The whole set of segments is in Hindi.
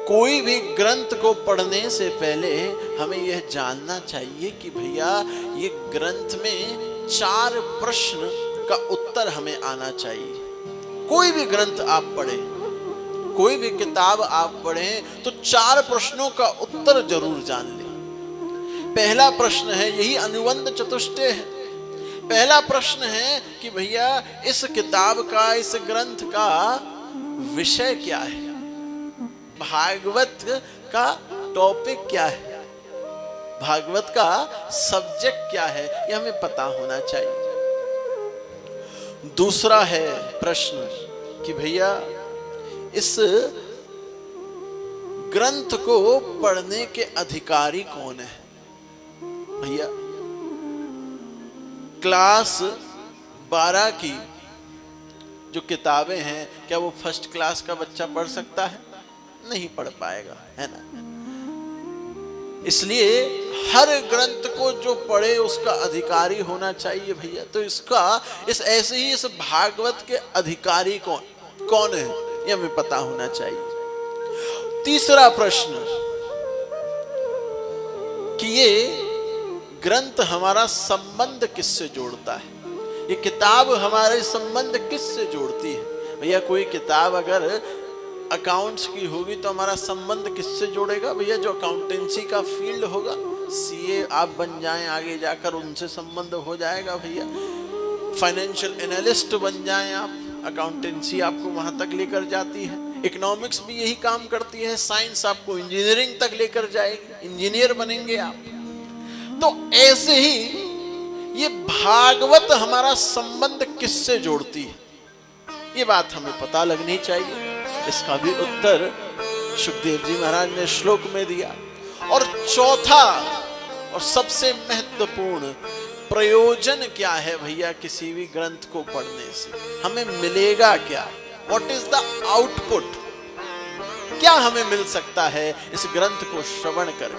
कोई भी ग्रंथ को पढ़ने से पहले हमें यह जानना चाहिए कि भैया ये ग्रंथ में 4 प्रश्न का उत्तर हमें आना चाहिए। कोई भी ग्रंथ आप पढ़ें, कोई भी किताब आप पढ़ें तो 4 प्रश्नों का उत्तर जरूर जान लें। पहला प्रश्न है, यही अनुबंध चतुष्टय है। पहला प्रश्न है कि भैया इस किताब का, इस ग्रंथ का विषय क्या है, भागवत का टॉपिक क्या है, भागवत का सब्जेक्ट क्या है, यह हमें पता होना चाहिए। दूसरा है प्रश्न कि भैया इस ग्रंथ को पढ़ने के अधिकारी कौन है। भैया क्लास 12 की जो किताबें हैं, क्या वो फर्स्ट क्लास का बच्चा पढ़ सकता है? नहीं पढ़ पाएगा, है ना। इसलिए हर ग्रंथ को जो पढ़े उसका अधिकारी होना चाहिए भैया। तो ऐसे ही इस भागवत के अधिकारी कौन है, ये हमें पता होना चाहिए। तीसरा प्रश्न कि ये ग्रंथ हमारा संबंध किससे जोड़ता है, ये किताब हमारे संबंध किससे जोड़ती है। भैया कोई किताब अगर अकाउंट्स की होगी तो हमारा संबंध किससे जोड़ेगा? भैया जो अकाउंटेंसी का फील्ड होगा, सीए आप बन जाएं आगे जाकर, उनसे संबंध हो जाएगा। भैया फाइनेंशियल एनालिस्ट बन जाएं आप, अकाउंटेंसी आपको वहां तक लेकर जाती है। इकोनॉमिक्स भी यही काम करती है, साइंस आपको इंजीनियरिंग तक लेकर जाएगी, इंजीनियर बनेंगे आप। तो ऐसे ही ये भागवत हमारा संबंध किससे जोड़ती है, ये बात हमें पता लगनी चाहिए। इसका भी उत्तर सुखदेव जी महाराज ने श्लोक में दिया। और चौथा और सबसे महत्वपूर्ण प्रयोजन क्या है भैया, किसी भी ग्रंथ को पढ़ने से हमें मिलेगा क्या, व्हाट इज द आउटपुट, क्या हमें मिल सकता है इस ग्रंथ को श्रवण कर,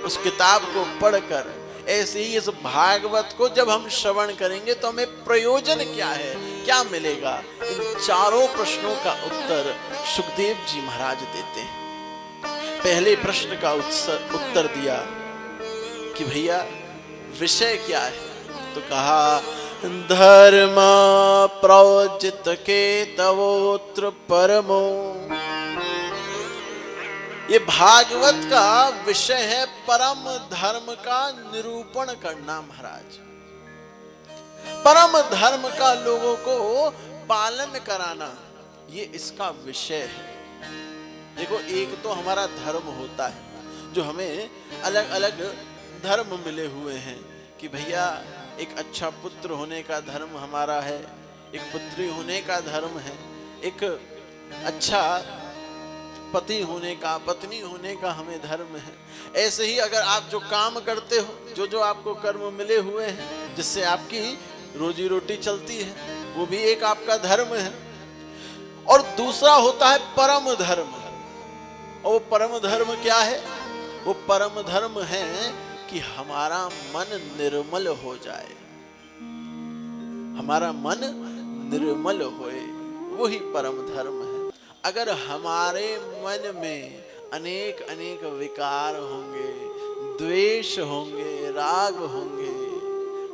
उस किताब को पढ़कर। ऐसे ही इस भागवत को जब हम श्रवण करेंगे तो हमें प्रयोजन क्या है, क्या मिलेगा। इन 4 प्रश्नों का उत्तर सुखदेव जी महाराज देते हैं। पहले प्रश्न का उत्तर दिया कि भैया विषय क्या है, तो कहा धर्म प्रोजित के तवोत्र परमो। ये भागवत का विषय है परम धर्म का निरूपण करना महाराज, परम धर्म का लोगों को पालन कराना, ये इसका विषय है। देखो एक तो हमारा धर्म होता है, जो हमें अलग अलग धर्म मिले हुए हैं कि भैया एक अच्छा पुत्र होने का धर्म हमारा है, एक पुत्री होने का धर्म है, एक अच्छा पति होने का, पत्नी होने का हमें धर्म है। ऐसे ही अगर आप जो काम करते हो, जो आपको कर्म मिले हुए हैं जिससे आपकी रोजी रोटी चलती है, वो भी एक आपका धर्म है। और दूसरा होता है परम धर्म। और वो परम धर्म क्या है? वो परम धर्म है कि हमारा मन निर्मल हो जाए, हमारा मन निर्मल होए, वही परम धर्म है। अगर हमारे मन में अनेक अनेक विकार होंगे, द्वेष होंगे, राग होंगे,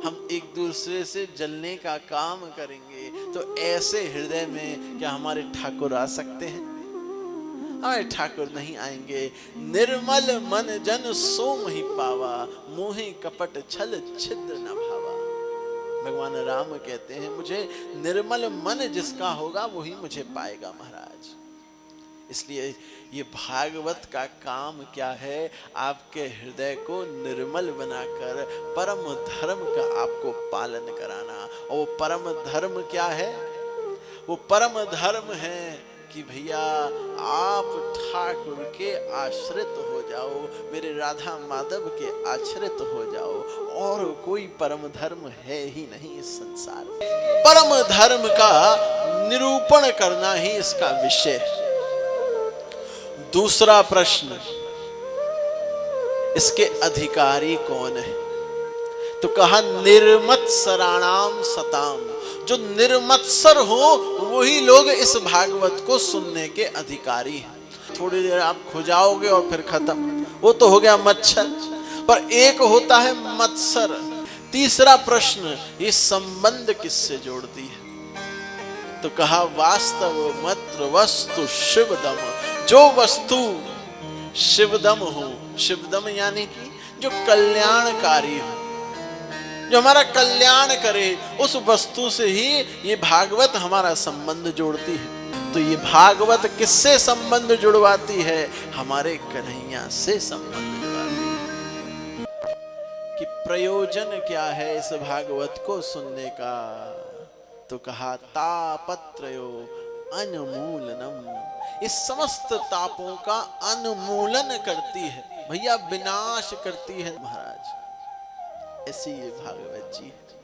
हम एक दूसरे से जलने का काम करेंगे, तो ऐसे हृदय में क्या हमारे ठाकुर आ सकते हैं? हमारे ठाकुर नहीं आएंगे। निर्मल मन जन सो मोहि पावा, मोहि कपट छल छिद्र न भावा। भगवान राम कहते हैं मुझे निर्मल मन जिसका होगा वही मुझे पाएगा महाराज। इसलिए ये भागवत का काम क्या है? आपके हृदय को निर्मल बनाकर परम धर्म का आपको पालन कराना। और वो परम धर्म क्या है? वो परम धर्म है कि भैया आप ठाकुर के आश्रित हो जाओ, मेरे राधा माधव के आश्रित हो जाओ, और कोई परम धर्म है ही नहीं इस संसार में। परम धर्म का निरूपण करना ही इसका विषय है। दूसरा प्रश्न, इसके अधिकारी कौन है? तो कहा निर्मत्सराणाम सताम, जो निर्मत्सर हो वही लोग इस भागवत को सुनने के अधिकारी हैं। थोड़ी देर आप खुजाओगे और फिर खत्म, वो तो हो गया मच्छर। पर एक होता है मत्सर। तीसरा प्रश्न, ये संबंध किससे जोड़ती है? तो कहा वास्तव मात्र वस्तु शिवदम, जो वस्तु शिवदम हो। शिवदम यानी कि जो कल्याणकारी हो, जो हमारा कल्याण करे, उस वस्तु से ही ये भागवत हमारा संबंध जोड़ती है। तो ये भागवत किससे संबंध जुड़वाती है? हमारे कन्हैया से संबंध जुड़वाती है। कि प्रयोजन क्या है इस भागवत को सुनने का? तो कहा तापत्रयो अन्मूलनम, इस समस्त तापों का अन्मूलन करती है भैया, विनाश करती है महाराज। ऐसी ये भागवत जी है।